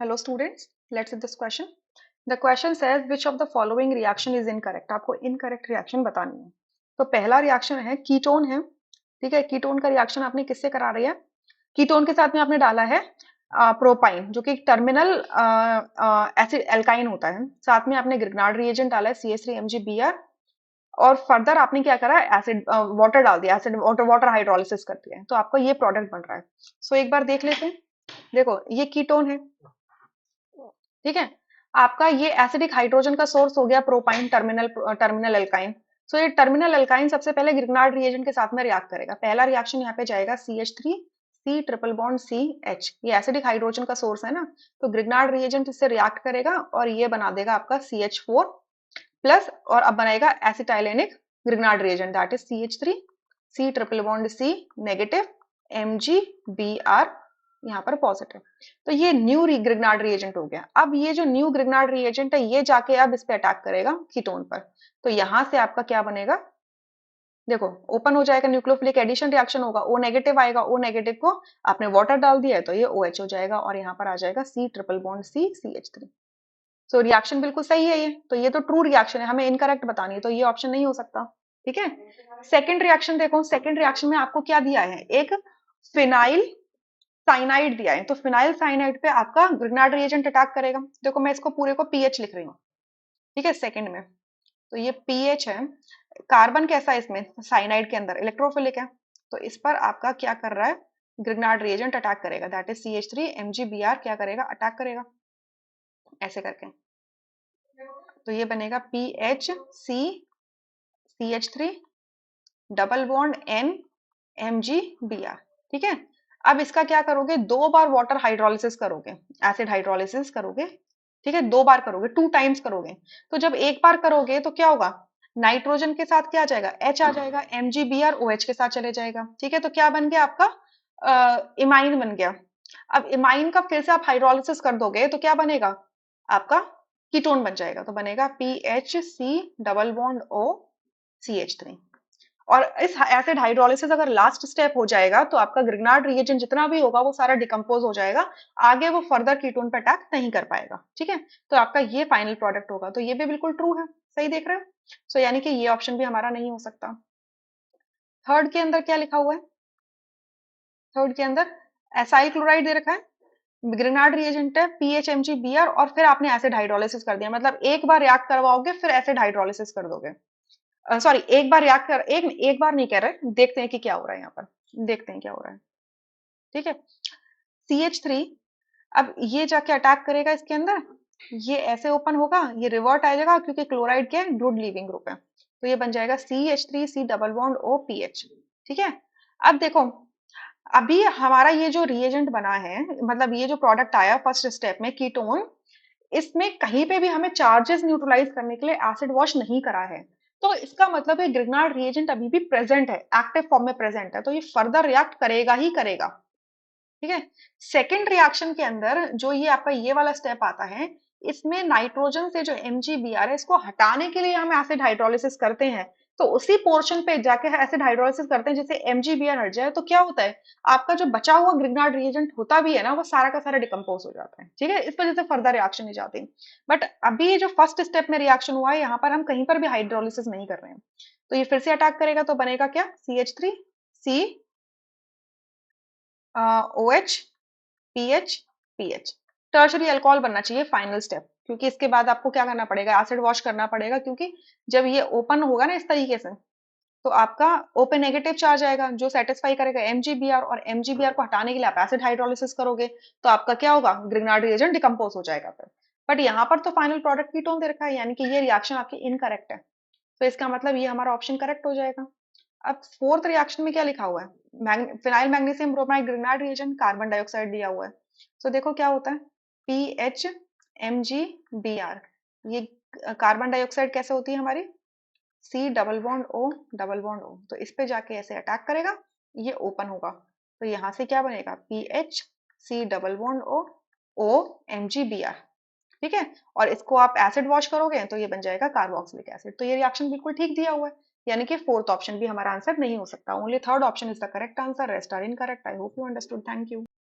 Hello students, let's see this question. The question says which of the following reaction is incorrect. आपको incorrect reaction बतानी है. तो पहला reaction है ketone है. ठीक है, कीटोन का रिएक्शन आपने किससे करा रही है? कीटोन के साथ में आपने डाला है प्रोपाइन, जो कि टर्मिनल एसिड एल्काइन होता है. साथ में आपने ग्रिग्नार्ड रिएजेंट डाला है CH3MgBr और फर्दर आपने क्या करा है, एसिड वाटर डाल दिया, एसिड वाटर हाइड्रोलिसिस कर दिया है. तो आपका ये प्रोडक्ट बन रहा है. सो एक बार देख लेते हैं. देखो ये कीटोन है. ठीक है, आपका ये एसिडिक हाइड्रोजन का सोर्स हो गया प्रोपाइन टर्मिनल एल्काइन. सो ये टर्मिनल एल्काइन सबसे पहले ग्रिग्नार्ड रिएजेंट के साथ में रिएक्ट करेगा. पहला रिएक्शन यहाँ पे जाएगा CH3 C triple bond CH. ये एसिडिक हाइड्रोजन का सोर्स है ना, तो ग्रिग्नार्ड रिएजेंट इससे रिएक्ट करेगा और ये बना देगा आपका CH4 प्लस, और अब बनाएगा acetylenic Grignard reagent, that is CH3 C triple bond C negative MgBr यहाँ पर पॉजिटिव. तो ये न्यू ग्रिग्नार्ड रिएजेंट हो गया. अब ये जो न्यू ग्रिग्नार्ड रिएजेंट है ये जाके अब इस पे अटैक करेगा कीटोन पर. तो यहां से आपका क्या बनेगा, देखो ओपन हो जाएगा, न्यूक्लियोफिलिक एडिशन रिएक्शन होगा, O नेगेटिव आएगा, O नेगेटिव को आपने वाटर डाल दिया है तो ये OH हो जाएगा और यहाँ पर आ जाएगा C triple bond C CH3. So reaction बिल्कुल सही है ये. तो ये तो ट्रू रिएक्शन है, हमें इनकरेक्ट बतानी है, तो ये ऑप्शन नहीं हो सकता. ठीक है, सेकेंड रिएक्शन देखो. सेकेंड रिएक्शन में आपको क्या दिया है, एक फिनाइल साइनाइड दिया है. तो फिनाइल साइनाइड पे आपका ग्रिग्नार्ड रिएजेंट अटैक करेगा. देखो मैं इसको पूरे को पीएच लिख रही हूँ. ठीक है, सेकंड में तो ये पीएच है. कार्बन कैसा है इसमें, साइनाइड के अंदर इलेक्ट्रोफिलिक है. तो इस पर आपका क्या कर रहा है, ग्रिग्नार्ड रिएजेंट अटैक करेगा, दैट इज CH3MgBr क्या करेगा, अटैक करेगा ऐसे करके. तो ये बनेगा PHC CH3 double bond NMgBr. ठीक है, अब इसका क्या करोगे, दो बार वाटर हाइड्रोलिसिस करोगे, एसिड हाइड्रोलिसिस करोगे. ठीक है, दो बार करोगे, 2 टाइम्स करोगे. तो जब एक बार करोगे तो क्या होगा, नाइट्रोजन के साथ क्या आ जाएगा, H आ जाएगा, MgBr OH के साथ चले जाएगा. ठीक है, तो क्या बन गया आपका, इमाइन बन गया. अब इमाइन का फिर से आप हाइड्रोलिसिस कर दोगे तो क्या बनेगा, आपका कीटोन बन जाएगा. तो बनेगा PHC double bond O CH3. और इस एसिड हाइड्रोलिसिस अगर लास्ट स्टेप हो जाएगा तो आपका ग्रिग्नार्ड रिएजेंट जितना भी होगा वो सारा डिकम्पोज हो जाएगा, आगे वो फर्दर कीटोन पे अटैक नहीं कर पाएगा. ठीक है, तो आपका ये फाइनल प्रोडक्ट होगा. तो ये भी बिल्कुल ट्रू है, सही देख रहे हो. सो यानी कि ये ऑप्शन भी हमारा नहीं हो सकता. थर्ड के अंदर क्या लिखा हुआ है, थर्ड के अंदर एसाइल क्लोराइड दे रखा है, ग्रिग्नार्ड रिएजेंट है PHMgBr और फिर आपने एसिड हाइड्रोलिसिस कर दिया. मतलब एक बार रिएक्ट करवाओगे फिर एसिड हाइड्रोलिसिस कर दोगे. सॉरी, एक बार रिएक्ट कर, एक बार नहीं कह रहे, देखते हैं कि क्या हो रहा है यहाँ पर, देखते हैं क्या हो रहा है. ठीक है, CH3 अब ये जाके अटैक करेगा इसके अंदर, ये ऐसे ओपन होगा, ये रिवर्ट आ जाएगा क्योंकि क्लोराइड क्या है, गुड लीविंग ग्रुप है. तो ये बन जाएगा CH3 C double bond OPH. ठीक है, अब देखो अभी हमारा ये जो रिएजेंट बना है, मतलब ये जो प्रोडक्ट आया फर्स्ट स्टेप में कीटोन, इसमें कहीं पे भी हमें चार्जेस न्यूट्रलाइज करने के लिए एसिड वॉश नहीं करा है. तो इसका मतलब है ग्रिग्नार्ड रिएजेंट अभी भी प्रेजेंट है, एक्टिव फॉर्म में प्रेजेंट है, तो ये फर्दर रिएक्ट करेगा ही करेगा. ठीक है, सेकेंड रिएक्शन के अंदर जो ये आपका ये वाला स्टेप आता है, इसमें नाइट्रोजन से जो MgBr है इसको हटाने के लिए हम एसिड हाइड्रोलिसिस करते हैं. तो उसी पोर्शन पे जाके एसिड हाइड्रोलिसिस करते हैं जिससे MgBr हट जाए. तो क्या होता है, आपका जो बचा हुआ ग्रिग्नार्ड रिएजेंट होता भी है ना, वो सारा का सारा डिकम्पोज हो जाता है. ठीक है, इस वजह से फर्दर रिएक्शन नहीं जाती. बट अभी ये जो फर्स्ट स्टेप में रिएक्शन हुआ है, यहाँ पर हम कहीं पर भी हाइड्रोलिसिस नहीं कर रहे हैं. तो ये फिर से अटैक करेगा, तो बनेगा क्या, CH3 C OH PH PH. Tertiary alcohol बनना चाहिए फाइनल स्टेप, क्योंकि इसके बाद आपको क्या करना पड़ेगा, एसिड वॉश करना पड़ेगा, क्योंकि जब ये ओपन होगा ना इस तरीके से, तो आपका ओपन नेगेटिव चार्ज आएगा जो सेटिस्फाई करेगा MgBr, और MgBr को हटाने के लिए आप एसिड हाइड्रोलिसिस करोगे, तो आपका क्या होगा, ग्रिग्नार्ड रिएजेंट डिकम्पोज हो जाएगा फिर. बट यहाँ पर तो फाइनल प्रोडक्ट कीटोन दे रखा है, यानी कि ये रिएक्शन आपकी इनकरेक्ट है. तो इसका मतलब ये हमारा ऑप्शन करेक्ट हो जाएगा. अब फोर्थ रिएक्शन में क्या लिखा हुआ है, phenyl magnesium bromide Grignard reagent, carbon dioxide दिया हुआ है. तो देखो क्या होता है, PHMgBr, ये कार्बन डाइऑक्साइड कैसे होती है हमारी, C double bond O double bond O. तो इस पे जाके ऐसे अटैक करेगा, ये ओपन होगा, तो यहाँ से क्या बनेगा, PHC double bond O OMgBr. ठीक है, और इसको आप एसिड वॉश करोगे तो ये बन जाएगा कार्बोक्सिलिक एसिड. तो ये रिएक्शन बिल्कुल ठीक दिया हुआ है, यानी कि फोर्थ ऑप्शन भी हमारा आंसर नहीं हो सकता. Only third option is the correct answer, rest are incorrect. I hope you understood. Thank you.